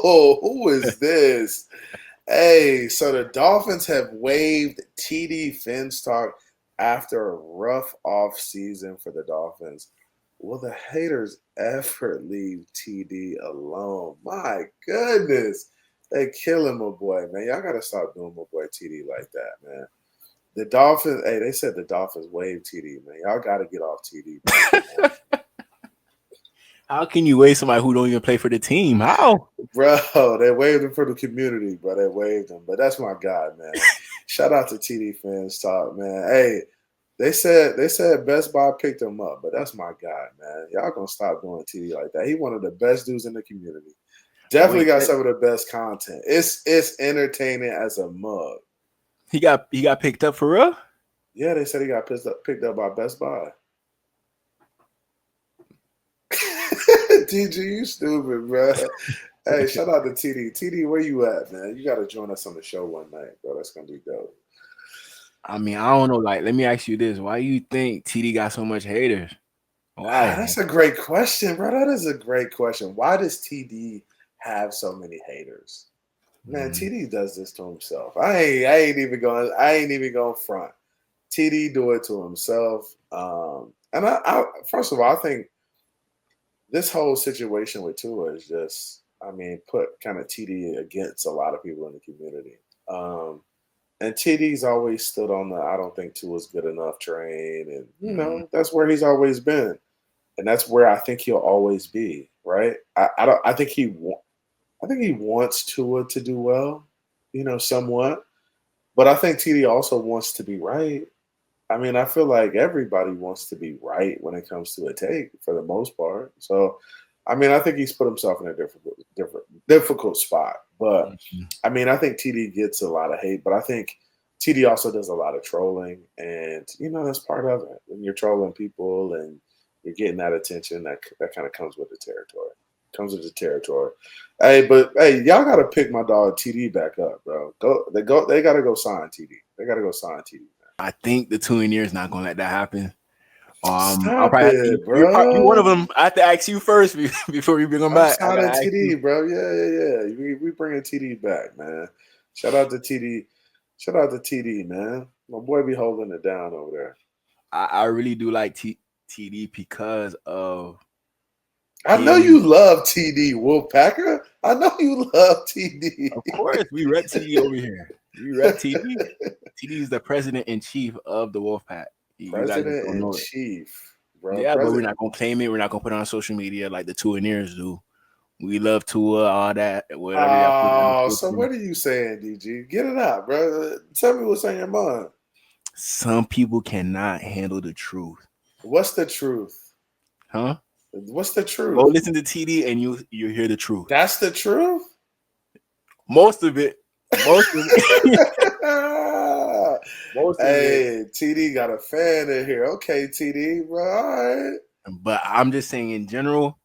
who is this? Hey, so the Dolphins have waived TD Phins talk after a rough off season for the Dolphins. Will the haters ever leave TD alone? My goodness. They killing my boy, man. Y'all gotta stop doing my boy TD like that, man. The Dolphins, hey, they said the Dolphins waived TD, man. Y'all gotta get off TD, man. How can you waive somebody who don't even play for the team? How? Bro, they waived him for the community, bro. They waived him. But that's my guy, man. Shout out to TD Phins talk, man. Hey, they said Best Buy picked him up, but that's my guy, man. Y'all gonna stop doing TD like that. He one of the best dudes in the community. Definitely got some of the best content. It's entertaining as a mug. He got picked up for real? Yeah, they said he got picked up by Best Buy. TG, you stupid, bro. Hey, shout out to TD. TD, where you at, man? You got to join us on the show one night, bro. That's gonna be dope. I mean, I don't know. Like, let me ask you this: why you think TD got so much haters? Why? That's a great question, bro. That is a great question. Why does TD have so many haters? Man, TD does this to himself. I ain't even going front. TD do it to himself. And I first of all, I think this whole situation with Tua is just, I mean, put kind of TD against a lot of people in the community. And TD's always stood on the I don't think Tua's good enough train. And, you know, that's where he's always been. And that's where I think he'll always be, right? I think he wants Tua to do well, you know, somewhat. But I think TD also wants to be right. I mean, I feel like everybody wants to be right when it comes to a take for the most part. So, I mean, I think he's put himself in a difficult spot. But I mean, I think TD gets a lot of hate, but I think TD also does a lot of trolling, and you know that's part of it. When you're trolling people and you're getting that attention, that kind of comes with the territory. Hey, but hey, y'all gotta pick my dog TD back up, bro. They gotta go sign TD. They gotta go sign TD. I think the 2 years is not gonna let that happen. Stop it, bro. You're one of them. I have to ask you first before we bring them back. I'm signing TD, bro. Yeah. We bringing TD back, man. Shout out to TD. Shout out to TD, man. My boy be holding it down over there. I really do like TD because of. I know you love TD, Wolfpacker. I know you love TD. Of course, we rep TD over here. We rep TD. TD is the president-in-chief of the Wolfpack. President-in-chief, bro. Yeah, but we're not gonna claim it. We're not gonna put it on social media like the Tuaneers do. We love Tua, all that. Whatever. So what are you saying, DG? Get it out, bro. Tell me what's on your mind. Some people cannot handle the truth. What's the truth? Huh? What's the truth? Go listen to TD and you hear the truth. That's the truth? Most of it. Hey, TD got a fan in here. Okay, TD, bro. All right. But I'm just saying in general,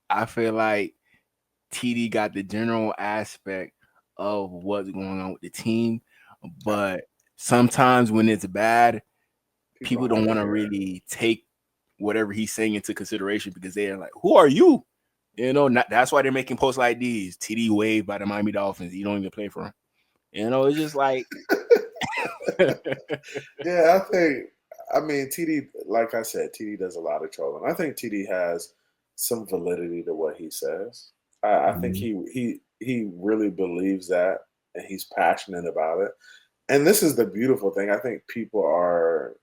I feel like TD got the general aspect of what's going on with the team. But sometimes when it's bad, people don't want to really take whatever he's saying into consideration because they're like, who are you? You know, that's why they're making posts like these. TD waived by the Miami Dolphins. You don't even play for him. You know, it's just like. Yeah, I mean, TD, like I said, TD does a lot of trolling. I think TD has some validity to what he says. I think he really believes that, and he's passionate about it. And this is the beautiful thing. I think people are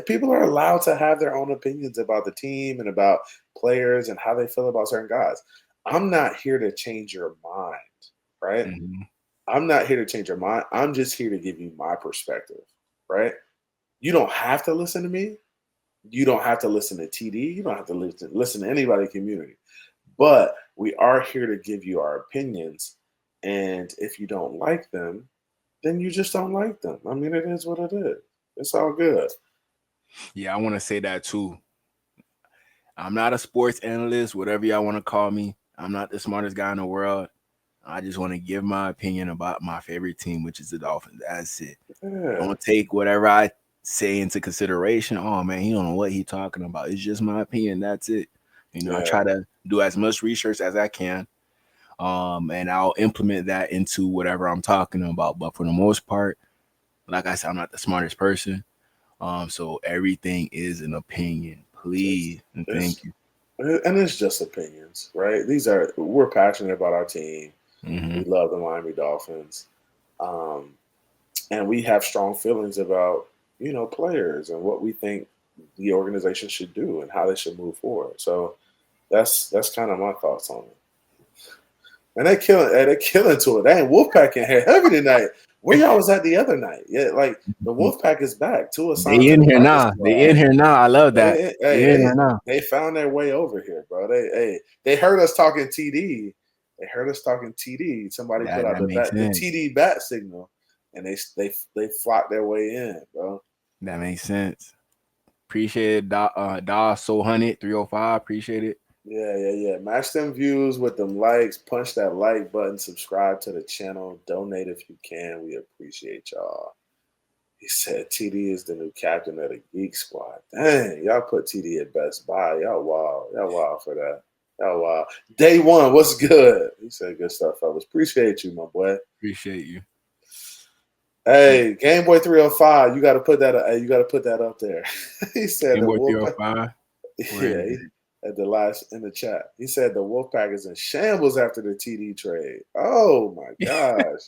people are allowed to have their own opinions about the team and about players and how they feel about certain guys. I'm not here to change your mind, right? I'm not here to change your mind. I'm just here to give you my perspective, right? You don't have to listen to me. You don't have to listen to TD. You don't have to listen to anybody in the community. But we are here to give you our opinions. And if you don't like them, then you just don't like them. I mean, it is what it is. It's all good. Yeah, I want to say that too. I'm not a sports analyst, whatever y'all want to call me. I'm not the smartest guy in the world. I just want to give my opinion about my favorite team, which is the Dolphins. That's it. Yeah. Don't take whatever I say into consideration. Oh, man, he don't know what he's talking about. It's just my opinion. That's it. I try to do as much research as I can. And I'll implement that into whatever I'm talking about. But for the most part, like I said, I'm not the smartest person. So everything is an opinion. Please and thank you. And it's just opinions, right? We're passionate about our team. Mm-hmm. We love the Miami Dolphins. Um, and we have strong feelings about, players and what we think the organization should do and how they should move forward. So that's kind of my thoughts on it. And they're killing to it. Dang, Wolfpack in here heavy tonight. Where y'all was at the other night? Yeah, like the Wolfpack is back. Tua signed They to in the here practice now. They squad. in here now. I love that. They in here now. They found their way over here, bro. They heard us talking TD. They heard us talking TD. Somebody put out That makes the sense. TD bat signal, and they flocked their way in, bro. That makes sense. Appreciate it, Da So 100 305. Appreciate it. Yeah. Match them views with them likes. Punch that like button. Subscribe to the channel. Donate if you can. We appreciate y'all. He said TD is the new captain of the Geek Squad. Dang, y'all put TD at Best Buy. Y'all wild. Y'all wild for that. Y'all wild. Day one, what's good? He said good stuff, fellas. Appreciate you, my boy. Appreciate you. Hey, Game Boy 305, you gotta put that up there. He said Game the Boy Wolfpack. 305. Yeah, at the last in the chat. He said the Wolfpack is in shambles after the TD trade. Oh my gosh.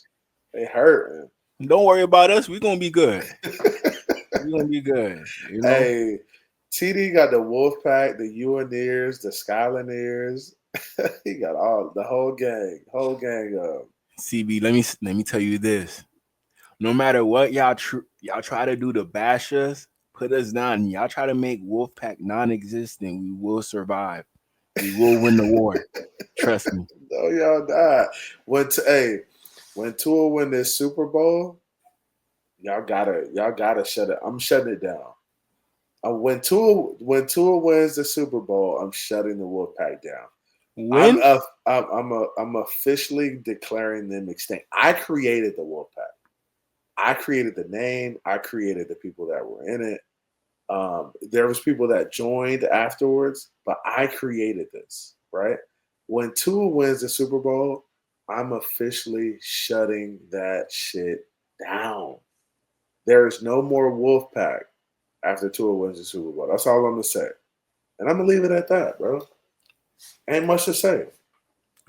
They hurting. Don't worry about us. We're gonna be good. We're gonna be good. Hey, TD got the Wolfpack, the Uineers, the Skylineers. He got the whole gang up. CB, let me tell you this. No matter what y'all try to do to bash us, put us down, y'all try to make Wolfpack non-existent, we will survive. We will win the war. Trust me. No, y'all not. When Tua win this Super Bowl, y'all gotta shut it. I'm shutting it down. When Tua wins the Super Bowl, I'm shutting the Wolfpack down. When? I'm officially declaring them extinct. I created the Wolfpack. I created the name. I created the people that were in it. There was people that joined afterwards, but I created this, right? When Tua wins the Super Bowl, I'm officially shutting that shit down. There is no more Wolfpack after Tua wins the Super Bowl. That's all I'm going to say. And I'm going to leave it at that, bro. Ain't much to say.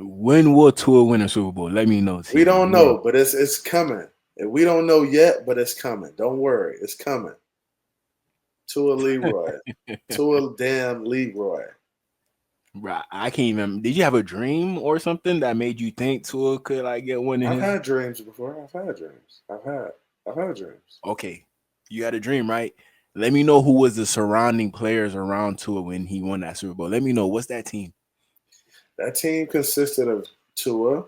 When will Tua win a Super Bowl? Let me know. We don't know, but it's coming. And we don't know yet, but it's coming. Don't worry. It's coming. Tua Leroy. Tua damn Leroy. Right. I can't even. Did you have a dream or something that made you think Tua could get one in I've had dreams before. I've had dreams. Okay. You had a dream, right? Let me know who was the surrounding players around Tua when he won that Super Bowl. Let me know. What's that team? That team consisted of Tua,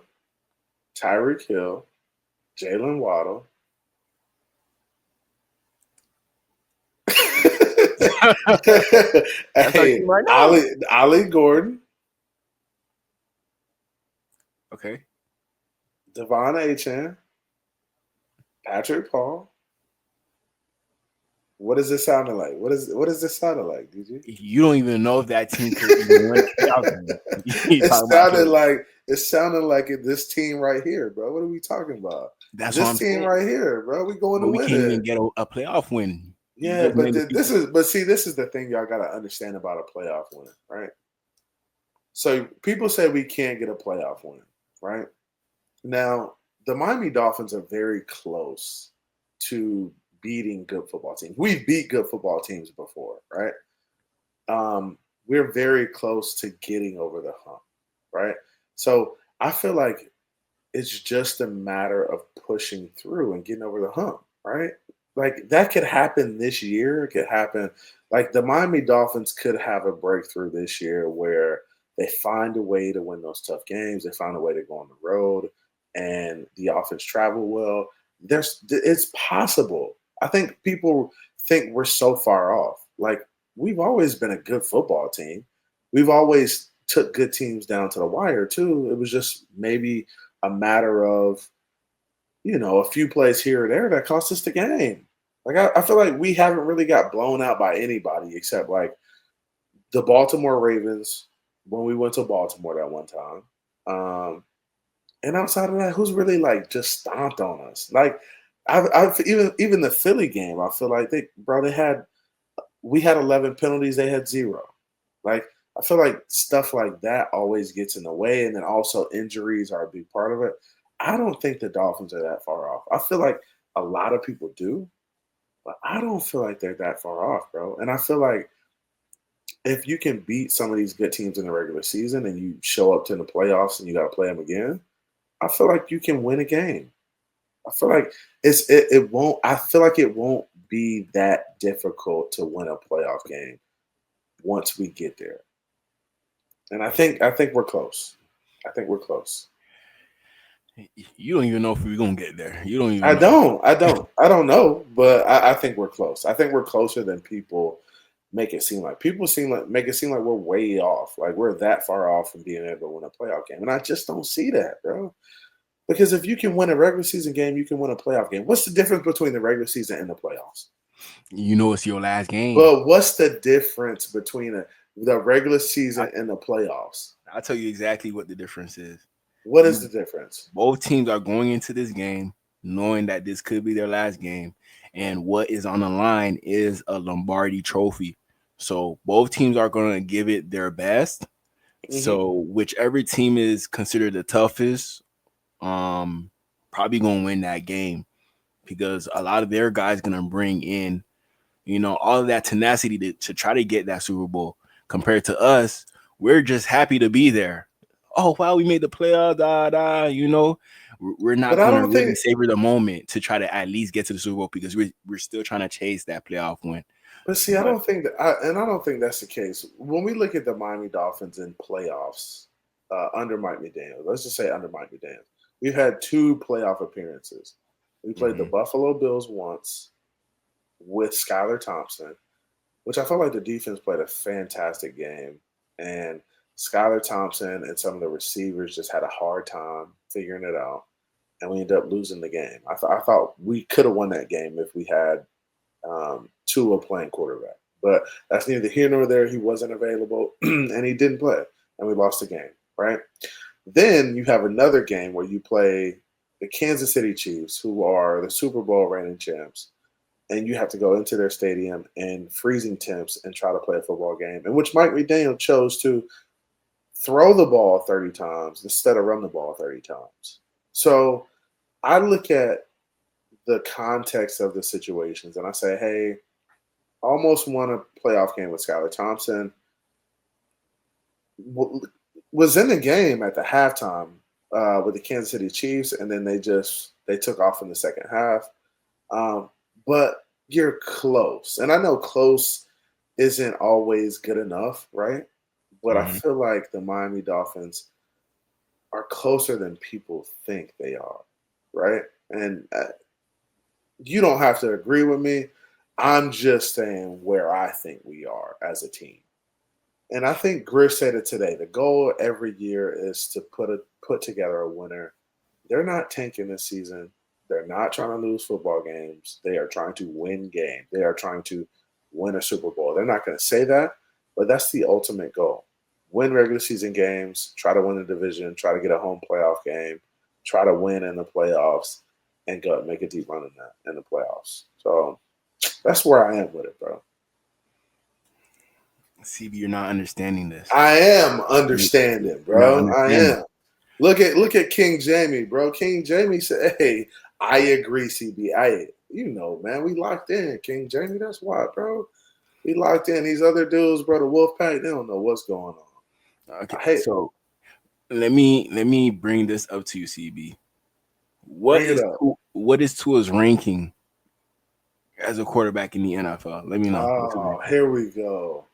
Tyreek Hill, Jalen Waddle. Hey, Ollie Gordon. Okay. Devon Achane. Patrick Paul. What is this sounding like? What is this sounding like, DJ? You don't even know if that team could even win a playoff game. It sounded like this team right here, bro. What are we talking about? That's this what I'm team saying. Right here, bro. We going to win. We can't even get a playoff win. Yeah, but this is the thing y'all gotta understand about a playoff win, right? So people say we can't get a playoff win, right? Now the Miami Dolphins are very close to beating good football teams. We've beat good football teams before, right? We're very close to getting over the hump, right? So I feel like it's just a matter of pushing through and getting over the hump, right? Like that could happen this year. It could happen. Like the Miami Dolphins could have a breakthrough this year where they find a way to win those tough games. They find a way to go on the road and the offense travel well. It's possible. I think people think we're so far off. Like we've always been a good football team. We've always took good teams down to the wire too. It was just maybe a matter of, a few plays here or there that cost us the game. Like I feel like we haven't really got blown out by anybody except like the Baltimore Ravens when we went to Baltimore that one time. And outside of that, who's really like just stomped on us? Like, I've even the Philly game, I feel like we had 11 penalties, they had 0. Like, I feel like stuff like that always gets in the way, and then also injuries are a big part of it. I don't think the Dolphins are that far off. I feel like a lot of people do, but I don't feel like they're that far off, bro. And I feel like if you can beat some of these good teams in the regular season and you show up to the playoffs and you got to play them again, I feel like you can win a game. I feel like it won't. I feel like it won't be that difficult to win a playoff game once we get there. And I think we're close. I think we're close. You don't even know if we're gonna get there. You don't I even know. don't. I don't know, but I think we're close. I think we're closer than people make it seem like. People make it seem like we're way off. Like we're that far off from being able to win a playoff game. And I just don't see that, bro. Because if you can win a regular season game, you can win a playoff game. What's the difference between the regular season and the playoffs? You know it's your last game. But what's the difference between the regular season and the playoffs? I'll tell you exactly what the difference is. What is the difference? Both teams are going into this game knowing that this could be their last game, and what is on the line is a Lombardi trophy. So both teams are going to give it their best. So whichever team is considered the toughest, probably going to win that game because a lot of their guys going to bring in, all of that tenacity to try to get that Super Bowl. Compared to us, we're just happy to be there. Oh wow, we made the playoffs, We're not going to really savor the moment to try to at least get to the Super Bowl because we're still trying to chase that playoff win. But see, I don't think that's the case. When we look at the Miami Dolphins in playoffs under Mike McDaniel, let's just say under Mike McDaniel, we've had 2 playoff appearances. We played the Buffalo Bills once with Skylar Thompson, which I felt like the defense played a fantastic game. And Skylar Thompson and some of the receivers just had a hard time figuring it out. And we ended up losing the game. I thought we could have won that game if we had Tua playing quarterback. But that's neither here nor there. He wasn't available, and he didn't play. And we lost the game, right? Then you have another game where you play the Kansas City Chiefs, who are the Super Bowl reigning champs. And you have to go into their stadium in freezing temps and try to play a football game, in which Mike McDaniel chose to throw the ball 30 times instead of run the ball 30 times. So I look at the context of the situations and I say, hey, almost won a playoff game with Skylar Thompson. Was in the game at the halftime with the Kansas City Chiefs, and then they took off in the second half. But you're close. And I know close isn't always good enough, right? But I feel like the Miami Dolphins are closer than people think they are, right? And you don't have to agree with me. I'm just saying where I think we are as a team. And I think Grish said it today. The goal every year is to put together a winner. They're not tanking this season. They're not trying to lose football games. They are trying to win games. They are trying to win a Super Bowl. They're not going to say that, but that's the ultimate goal. Win regular season games, try to win the division, try to get a home playoff game, try to win in the playoffs, and go make a deep run in the playoffs. So that's where I am with it, bro. CB, you're not understanding this. I am understanding, bro. I am. Look at King Jamie, bro. King Jamie said, hey, I agree, CB. Man, we locked in. King Jamie, that's why, bro. We locked in. These other dudes, bro, the Wolfpack, they don't know what's going on. Okay, so let me bring this up to you, CB. What is Tua's ranking as a quarterback in the NFL? Let me know. Oh, here we go.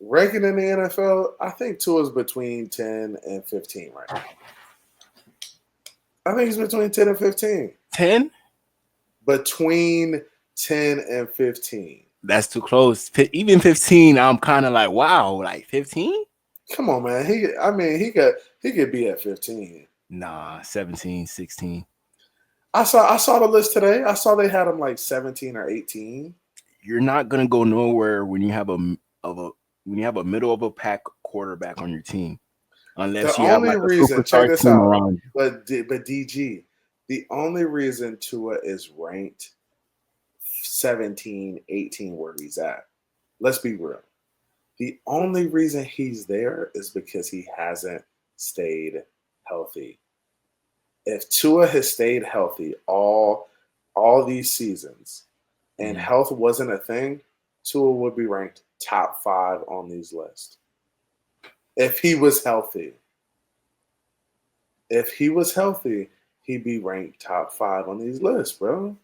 Ranking in the NFL, I think Tua's between 10 and 15 right now. I think he's between 10 and 15. 10? Between 10 and 15. That's too close. Even 15, I'm kind of like, wow, like 15? Come on, man. He could be at 15. Nah, 17, 16. I saw the list today. I saw they had him like 17 or 18. You're not gonna go nowhere when you have a when you have a middle of a pack quarterback on your team, The unless you have only like a reason, check superstar this team out, around you. but DG, the only reason Tua is ranked 17, 18 where he's at, let's be real. The only reason he's there is because he hasn't stayed healthy. If Tua has stayed healthy all these seasons and Mhm. health wasn't a thing, Tua would be ranked top 5 on these lists. If he was healthy. If he was healthy, he'd be ranked top 5 on these lists, bro.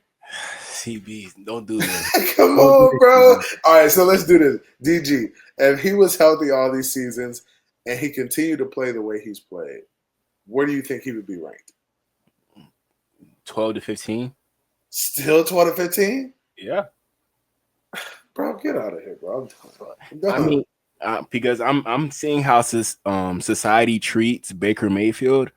CB, don't do this. Come Don't do on, this, bro. CB. All right, so let's do this. DG, if he was healthy all these seasons and he continued to play the way he's played, where do you think he would be ranked? 12 to 15. Still 12 to 15? Yeah. Bro, get out of here, bro. I'm I done. mean, because I'm seeing how society treats Baker Mayfield,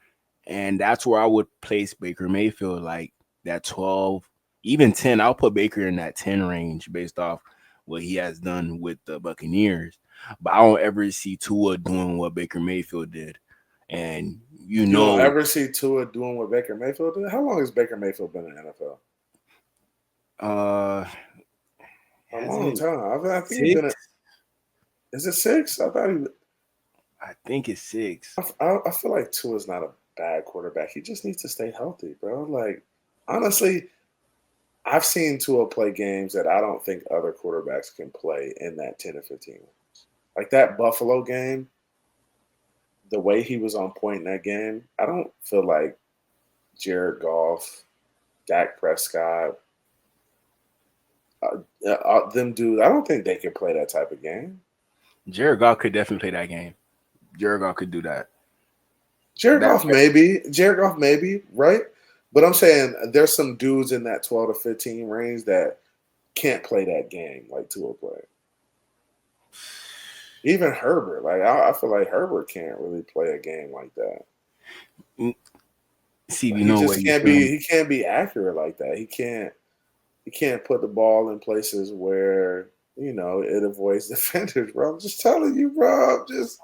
and that's where I would place Baker Mayfield, like that 12, even 10. I'll put Baker in that 10 range based off what he has done with the Buccaneers. But I don't ever see Tua doing what Baker Mayfield did, and You don't ever see Tua doing what Baker Mayfield did? How long has Baker Mayfield been in the NFL? uh, A long hasn't time. I think he's six? been at, is it 6? I thought he I think it's 6. I feel like Tua's not a bad quarterback. He just needs to stay healthy, bro. Like, honestly, I've seen Tua play games that I don't think other quarterbacks can play in that 10 or 15 rounds. Like that Buffalo game, the way he was on point in that game, I don't feel like Jared Goff, Dak Prescott, them dudes, I don't think they can play that type of game. Jared Goff could definitely play that game. Jared Goff could do that. That Jared Goff maybe, right? But I'm saying there's some dudes in that 12 to 15 range that can't play that game like Tua play. Even Herbert, like I feel like Herbert can't really play a game like that. See, Like, you know what you're he can't be accurate like that. He can't put the ball in places where it avoids defenders, bro. I'm just telling you, bro. I'm just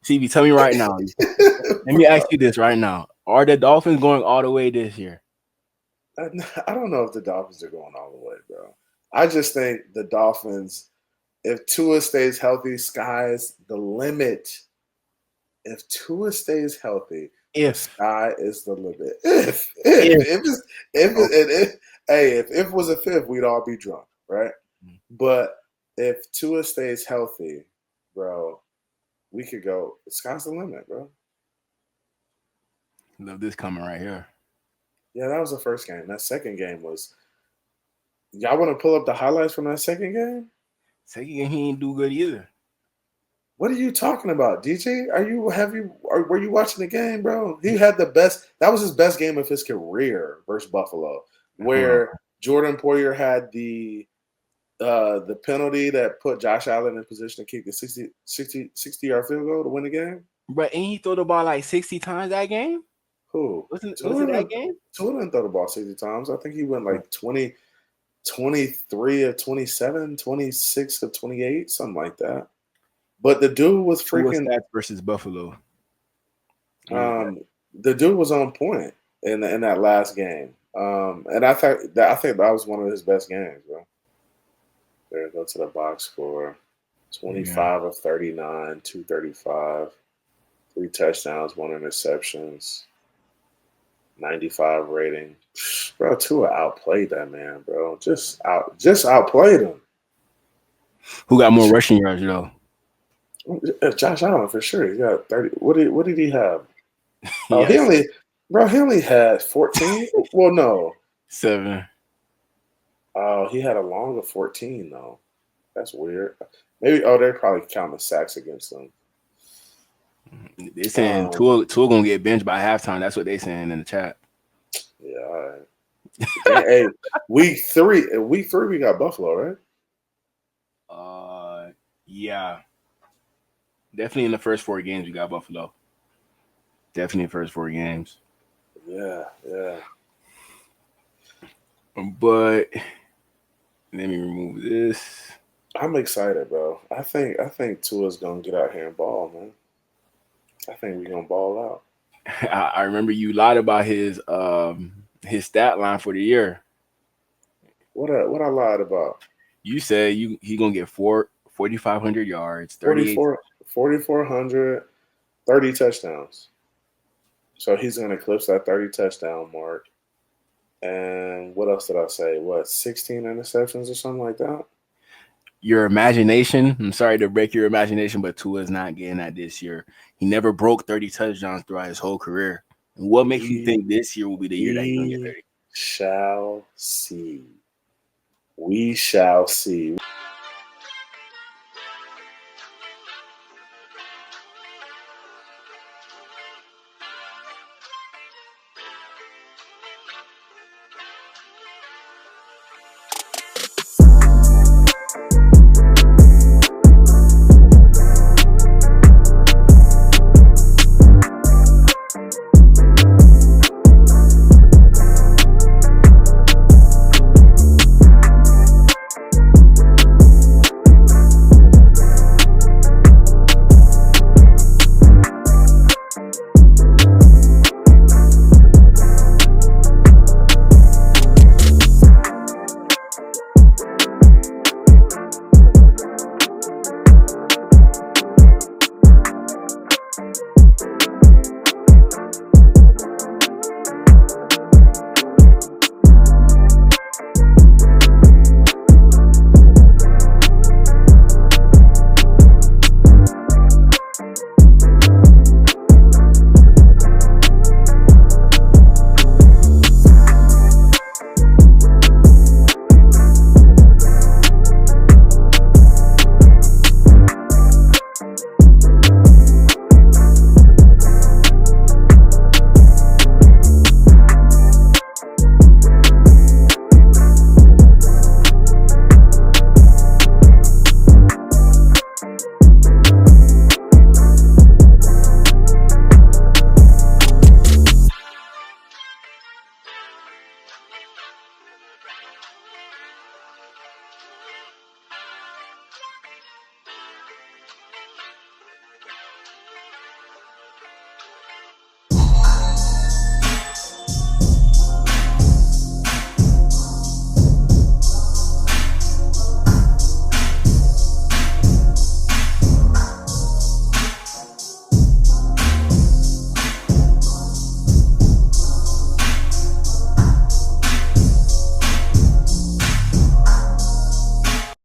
CB, tell me right now. Let me ask you this right now: are the Dolphins going all the way this year? I don't know if the Dolphins are going all the way, bro. I just think the Dolphins, if Tua stays healthy, sky's the limit. If Tua stays healthy, the If sky is the limit. if okay. If it was a fifth, we'd all be drunk, right? But if Tua stays healthy, bro, we could go. The sky's the limit, bro. Love this coming right here. Yeah, that was the first game. That second game was. Y'all want to pull up the highlights from that second game? Second game, he ain't do good either. What are you talking about, DJ? Were you watching the game, bro? He had the best. That was his best game of his career versus Buffalo, Hold on. where Jordan Poyer had the penalty that put Josh Allen in position to kick the 60-yard field goal to win the game. But ain't he throw the ball like 60 times that game? Who? Was it that game? Tua didn't throw the ball 60 times. I think he went like 20, 23 of 27, 26 of 28, something like that. But the dude was Tua freaking. stats versus Buffalo. The dude was on point in that last game, and I think that was one of his best games, bro. There, go to the box score: 25 of 39, 235, 3 touchdowns, 1 interceptions, 95 rating. Bro, Tua outplayed that man, bro. Just outplayed him. Who got more rushing yards, though? Josh Allen for sure. He got 30. What did he have? Oh, Yes. he only had 14. Well, no. 7. Oh, he had a long of 14 though. That's weird. Maybe they're probably counting sacks against him. They're saying Tua gonna get benched by halftime. That's what they saying in the chat. Yeah, all right. Hey, week three we got Buffalo, right? Yeah. Definitely in the first 4 games we got Buffalo. Definitely the first 4 games. Yeah. But let me remove this. I'm excited, bro. I think Tua's gonna get out here and ball, man. I think we're gonna ball out. I remember you lied about his stat line for the year. What I lied about? You said he gonna get 4,500 yards, 38. 44, 4,400, 30 touchdowns. So he's gonna eclipse that 30 touchdown mark. And what else did I say? What, 16 interceptions or something like that? Your imagination. I'm sorry to break your imagination, but Tua's not getting that this year. He never broke 30 touchdowns throughout his whole career. And what makes you We think this year will be the year that he's gonna get we 30? shall see. We shall see.